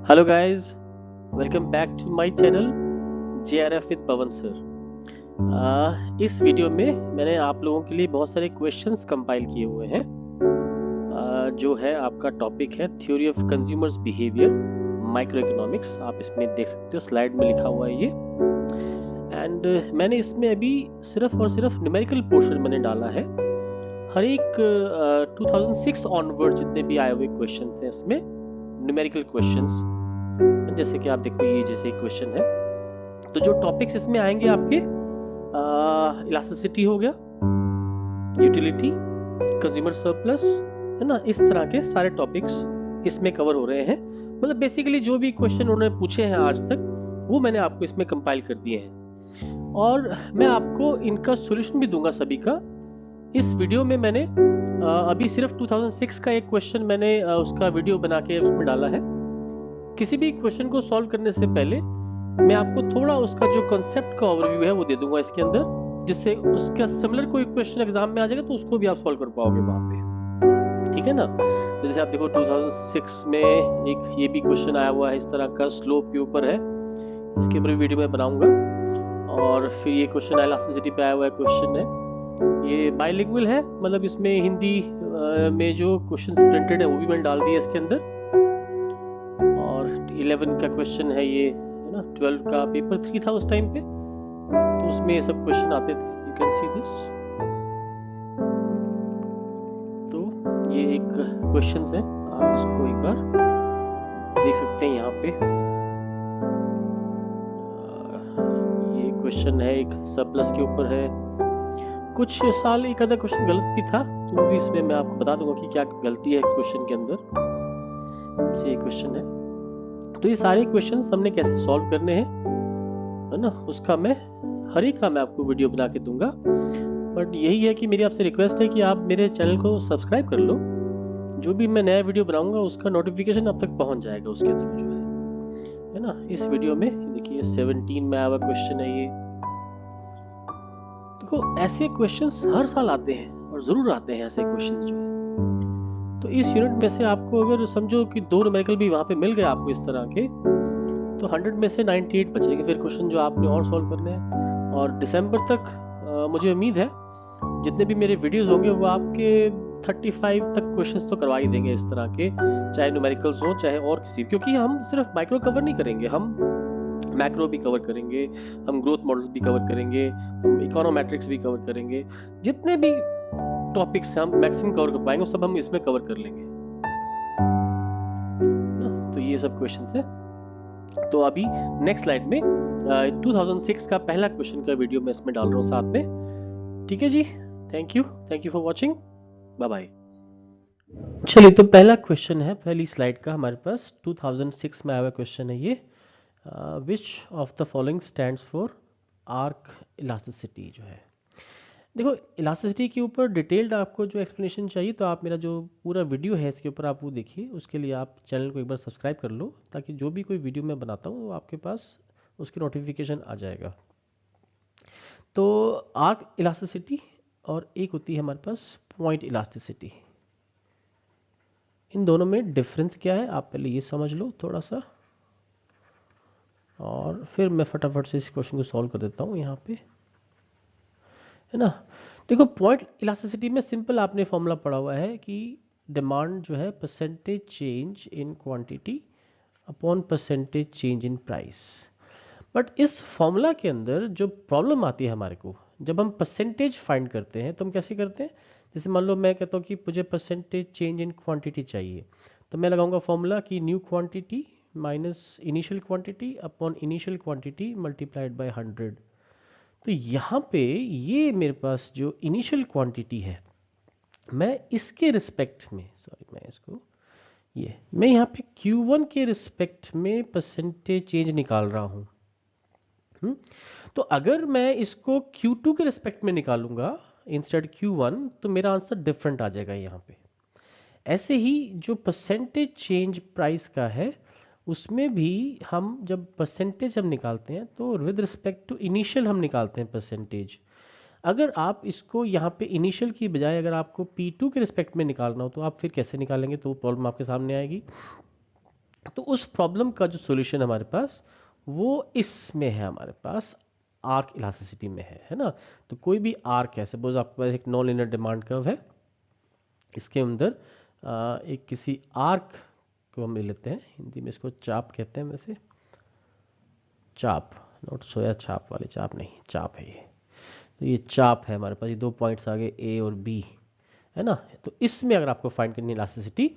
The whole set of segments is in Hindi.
Hello guys, welcome back to my channel JRF with Pavan sir. इस वीडियो में मैंने आप लोगों के लिए बहुत सारे क्वेश्चंस कंपाइल किए हुए हैं। जो है आपका टॉपिक है theory of consumers behaviour micro economics. आप इसमें देख सकते हो, स्लाइड में लिखा हुआ है ये। एंड मैंने इसमें अभी सिर्फ और सिर्फ न्यूमेरिकल पोर्शन मैंने डाला है। हर एक 2006 ऑनवर्ड जितने भी आए हुए क्वेश्चंस हैं इसमें न्यूमेरिकल क्वेश्चंस, जैसे कि आप देखो ये जैसे क्वेश्चन है। तो जो टॉपिक्स इसमें आएंगे आपके इलास्टिसिटी हो गया, यूटिलिटी, कंज्यूमर सरप्लस, है ना, इस तरह के सारे टॉपिक्स इसमें कवर हो रहे हैं। मतलब बेसिकली जो भी क्वेश्चन उन्होंने पूछे हैं आज तक वो मैंने आपको इसमें कंपाइल कर दिए हैं और मैं आपको इनका सॉल्यूशन भी दूंगा सभी का। इस वीडियो में मैंने अभी सिर्फ 2006 का एक क्वेश्चन मैंने उसका वीडियो बना के उसमें डाला है। किसी भी क्वेश्चन को सॉल्व करने से पहले मैं आपको थोड़ा उसका जो कॉन्सेप्ट का ओवरव्यू है वो दे दूंगा इसके अंदर, जिससे उसका सिमिलर कोई क्वेश्चन एग्जाम में आ जाएगा तो उसको भी आप सॉल्व कर पाओगे वहां पे। ठीक है ना। तो जैसे आप देखो 2006 में एक ये भी क्वेश्चन आया हुआ है इस तरह का, स्लोप के ऊपर है। इसके ऊपर वीडियो मैं बनाऊंगा। और फिर ये क्वेश्चन इलास्टिसिटी पे आया हुआ क्वेश्चन है। ये बाइलिंगुअल है, मतलब इसमें हिंदी में जो क्वेश्चन प्रिंटेड है वो भी मैंने डाल दिया इसके अंदर। और 11 का क्वेश्चन है ये, है ना। 12 का पेपर 3 था उस टाइम पे, तो उसमें ये सब क्वेश्चन आते थे। You can see this. तो ये एक क्वेश्चन है, आप इसको एक बार देख सकते हैं यहाँ पे। ये क्वेश्चन है एक सरप्लस के ऊपर है। कुछ साल एक आधा क्वेश्चन गलत भी था, तो वो भी इसमें मैं आपको बता दूंगा कि क्या गलती है क्वेश्चन के अंदर। ये क्वेश्चन है। तो ये सारे क्वेश्चन हमने कैसे सॉल्व करने हैं, है ना, उसका मैं हर एक का मैं आपको वीडियो बना के दूंगा। बट यही है कि मेरी आपसे रिक्वेस्ट है कि आप मेरे चैनल को सब्सक्राइब कर लो। जो भी मैं नया वीडियो बनाऊंगा उसका नोटिफिकेशन आप तक पहुंच जाएगा उसके थ्रू जो है ना। इस वीडियो में देखिए 17 में आया हुआ क्वेश्चन है ये। देखो ऐसे क्वेश्चंस हर साल आते हैं और जरूर आते हैं ऐसे क्वेश्चंस जो है। तो इस यूनिट में से आपको अगर समझो कि 2 न्यूमेरिकल भी वहां पे मिल गए आपको इस तरह के, तो 100 में से 98 बचेंगे फिर क्वेश्चन जो आपने और सॉल्व करने हैं। और दिसंबर तक मुझे उम्मीद है जितने भी मेरे वीडियोस होंगे वो आपके 35 तक क्वेश्चंस तो करवा ही देंगे इस तरह के, चाहे न्यूमेरिकल्स हो चाहे और किसी, क्योंकि हम सिर्फ माइक्रो कवर नहीं करेंगे, हम मैक्रो भी कवर करेंगे, हम ग्रोथ मॉडल्स भी कवर करेंगे, हम इकोनोमेट्रिक्स भी कवर करेंगे। जितने भी टॉपिक्स हम मैक्सिमम कवर कर पाएंगे सब हम इसमें कवर कर लेंगे। तो ये सब क्वेश्चंस है। तो अभी नेक्स्ट स्लाइड में 2006 का पहला क्वेश्चन का वीडियो मैं इसमें डाल रहा हूँ साथ में। ठीक है जी, thank you for watching, bye bye. चलिए, तो पहला क्वेश्चन है पहली स्लाइड का हमारे पास 2006 में आया हुआ क्वेश्चन है ये। Which of the following stands for arc elasticity जो है। देखो इलास्टिसिटी के ऊपर डिटेल्ड आपको जो एक्सप्लेनेशन चाहिए तो आप मेरा जो पूरा वीडियो है इसके ऊपर आप वो देखिए। उसके लिए आप चैनल को एक बार सब्सक्राइब कर लो ताकि जो भी कोई वीडियो मैं बनाता हूँ वो आपके पास उसकी नोटिफिकेशन आ जाएगा। तो आर्क इलास्टिसिटी और एक होती है हमारे पास पॉइंट इलास्टिसिटी। इन दोनों में डिफरेंस क्या है आप पहले ये समझ लो थोड़ा सा, और फिर मैं फटाफट से इस क्वेश्चन को सॉल्व कर देता हूँ यहाँ पे, है ना। देखो पॉइंट इलास्टिसिटी में सिंपल आपने फॉर्मूला पढ़ा हुआ है कि डिमांड जो है percentage change in quantity upon percentage change in price. But इस फॉर्मूला के अंदर जो प्रॉब्लम आती है हमारे को, जब हम परसेंटेज फाइंड करते हैं तो हम कैसे करते हैं। जैसे मान लो मैं कहता हूँ कि मुझे परसेंटेज चेंज इन क्वांटिटी चाहिए, तो मैं लगाऊंगा फॉर्मूला कि new quantity minus initial quantity upon initial quantity multiplied by 100। तो यहाँ पे ये मेरे पास जो इनिशियल क्वांटिटी है मैं इसके रिस्पेक्ट में, सॉरी मैं इसको मैं यहाँ पे Q1 के रिस्पेक्ट में परसेंटेज चेंज निकाल रहा हूँ। तो अगर मैं इसको Q2 के रिस्पेक्ट में निकालूंगा इंस्टेड Q1 तो मेरा आंसर डिफरेंट आ जाएगा यहाँ पे। ऐसे ही जो परसेंटेज चेंज प्राइस का है उसमें भी हम जब परसेंटेज हम निकालते हैं तो विद रिस्पेक्ट टू इनिशियल हम निकालते हैं परसेंटेज। अगर आप इसको यहाँ पे इनिशियल की बजाय अगर आपको P2 के रिस्पेक्ट में निकालना हो तो आप फिर कैसे निकालेंगे, तो प्रॉब्लम आपके सामने आएगी। तो उस प्रॉब्लम का जो सॉल्यूशन हमारे पास वो इसमें है, हमारे पास आर्क इलास्टिसिटी में है ना। तो कोई भी आर्क है, सपोज आपके पास एक नॉन लीनियर डिमांड कर्व है, इसके अंदर एक किसी आर्क को हम ले लेते हैं, हिंदी में इसको चाप कहते हैं वैसे, चाप, नोट सोया छाप वाले चाप नहीं, चाप है ये। तो ये चाप है हमारे पास, ये दो पॉइंट्स आगे ए और बी है ना। तो इसमें अगर आपको फाइंड करनी है इलास्टिसिटी,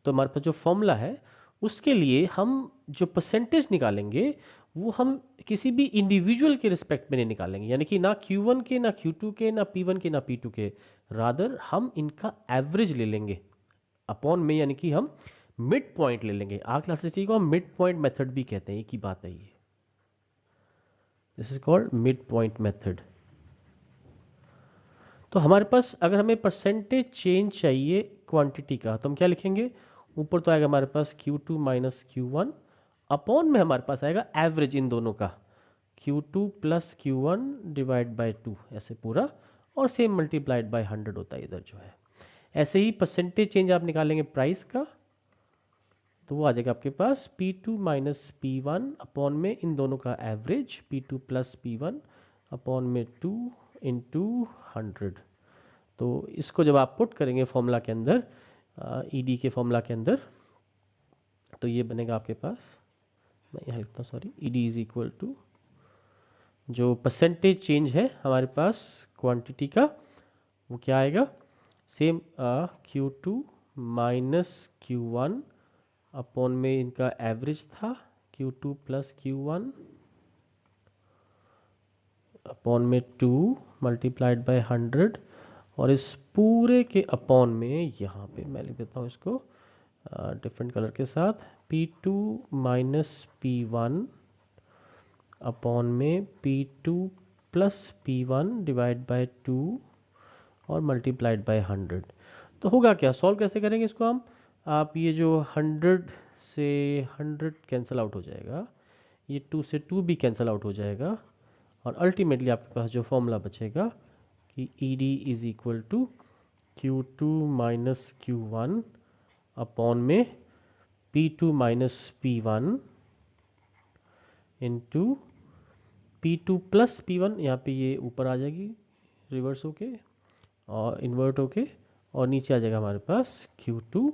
तो हमारे पास जो फॉर्मूला है उसके लिए हम जो परसेंटेज निकालेंगे वो हम किसी भी इंडिविजुअल के रिस्पेक्ट में नहीं निकालेंगे, यानी कि ना Q1 के, ना Q2 के, ना P1 के, ना P2 के, रादर हम इनका एवरेज ले लेंगे अपॉन में, यानी कि हम मिड पॉइंट ले लेंगे। आर्क इलास्टिसिटी को हम मिड पॉइंट मेथड भी कहते हैं, एक ही बात है ये, this is called mid point method. तो हमारे पास अगर हमें परसेंटेज चेंज चाहिए क्वांटिटी का, तो हम क्या लिखेंगे, ऊपर तो आएगा हमारे पास Q2 माइनस Q1, अपॉन में हमारे पास आएगा एवरेज इन दोनों का, Q2 plus Q1 divide by 2, ऐसे पूरा, और सेम मल्टीप्लाइड बाय 100 होता है इधर जो है। ऐसे ही परसेंटेज चेंज आप निकालेंगे प्राइस का, तो वो आ जाएगा आपके पास P2 माइनस P1 अपॉन में इन दोनों का average, P2 plus P1 upon में 2 इंटू 100। तो इसको जब आप पुट करेंगे फॉर्मूला के अंदर, ईडी के फॉर्मूला के अंदर, तो ये बनेगा आपके पास, मैं यहाँ लिखता हूँ sorry, ED is equal to जो परसेंटेज चेंज है हमारे पास क्वांटिटी का, वो क्या आएगा, same Q2 minus Q1 upon में इनका एवरेज था Q2 प्लस Q1 अपॉन में 2 मल्टीप्लाइड बाय 100, और इस पूरे के अपॉन में यहाँ पे मैं लिख देता हूँ इसको डिफरेंट कलर के साथ, P2 माइनस P1 अपॉन में P2 plus P1 divide by 2 और मल्टीप्लाइड बाय 100। तो होगा क्या, सॉल्व कैसे करेंगे इसको हम, आप ये जो 100 से 100 कैंसिल आउट हो जाएगा, ये 2 से 2 भी कैंसिल आउट हो जाएगा, और अल्टीमेटली आपके पास जो फॉर्मूला बचेगा कि ED is equal to Q2 minus Q1 upon में P2 minus P1 into P2 plus P1, यहाँ पे ये ऊपर आ जाएगी रिवर्स होके और इन्वर्ट होके, और नीचे आ जाएगा हमारे पास Q2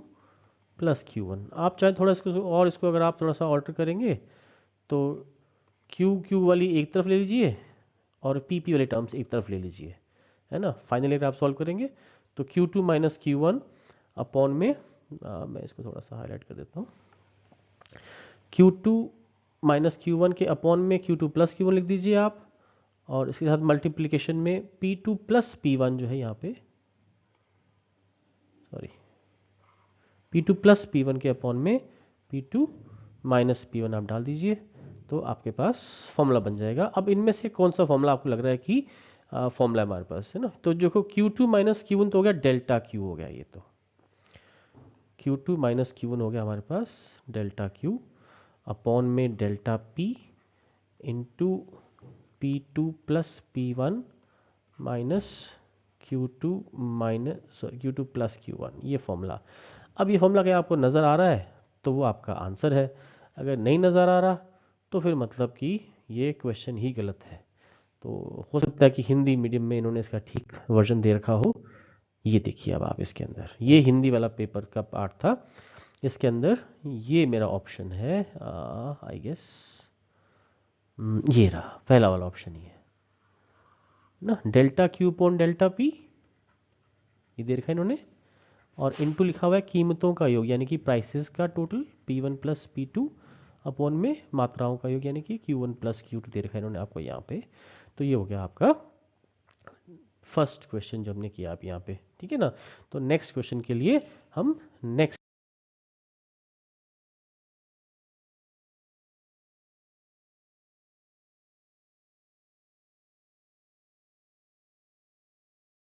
प्लस Q1। आप चाहे थोड़ा इसको, और इसको अगर आप थोड़ा सा ऑल्टर करेंगे तो Q वाली एक तरफ ले लीजिए और PP वाले टर्म्स एक तरफ ले लीजिए, है ना। फाइनली अगर आप सॉल्व करेंगे तो Q2 माइनस Q1 अपॉन में, मैं इसको थोड़ा सा हाईलाइट कर देता हूँ, Q2 माइनस Q1 के अपॉन में Q2 प्लस Q1 लिख दीजिए आप, और इसके साथ मल्टीप्लिकेशन में P2 प्लस P1 जो है यहाँ पे, सॉरी, P2 प्लस P1 के अपॉन में P2 माइनस P1 आप डाल दीजिए, तो आपके पास फॉर्मूला बन जाएगा। अब इनमें से कौन सा फॉर्मूला आपको लग रहा है कि फॉर्मूला हमारे पास है ना, तो देखो Q2 माइनस Q1 तो हो गया डेल्टा Q हो गया, ये तो Q2 माइनस Q1 हो गया हमारे पास डेल्टा Q अपॉन में delta P into P2 plus P1 minus Q2 minus Q2 plus Q1, ये फॉर्मूला। अब ये फॉर्मूला क्या आपको नज़र आ रहा है तो वो आपका आंसर है, अगर नहीं नज़र आ रहा तो फिर मतलब कि ये क्वेश्चन ही गलत है। तो हो सकता है कि हिंदी मीडियम में इन्होंने इसका ठीक वर्जन दे रखा हो। ये देखिए अब आप इसके अंदर, ये हिंदी वाला पेपर का पार्ट था, इसके अंदर ये मेरा ऑप्शन है, आई गेस ये रहा पहला वाला ऑप्शन ही है ना, delta Q upon delta P, ये दे रखा है इन्होंने, और इनटू लिखा हुआ है कीमतों का योग, यानी कि प्राइसेस का total P1 plus P2 upon में मात्राओं का योग, यानी कि Q1 प्लस Q2 दे रखा है इन्होंने आपको यहाँ पे। तो ये हो गया आपका फर्स्ट क्वेश्चन जो हमने किया आप यहाँ पे, ठीक है ना। तो नेक्स्ट क्वेश्चन के लिए हम नेक्स्ट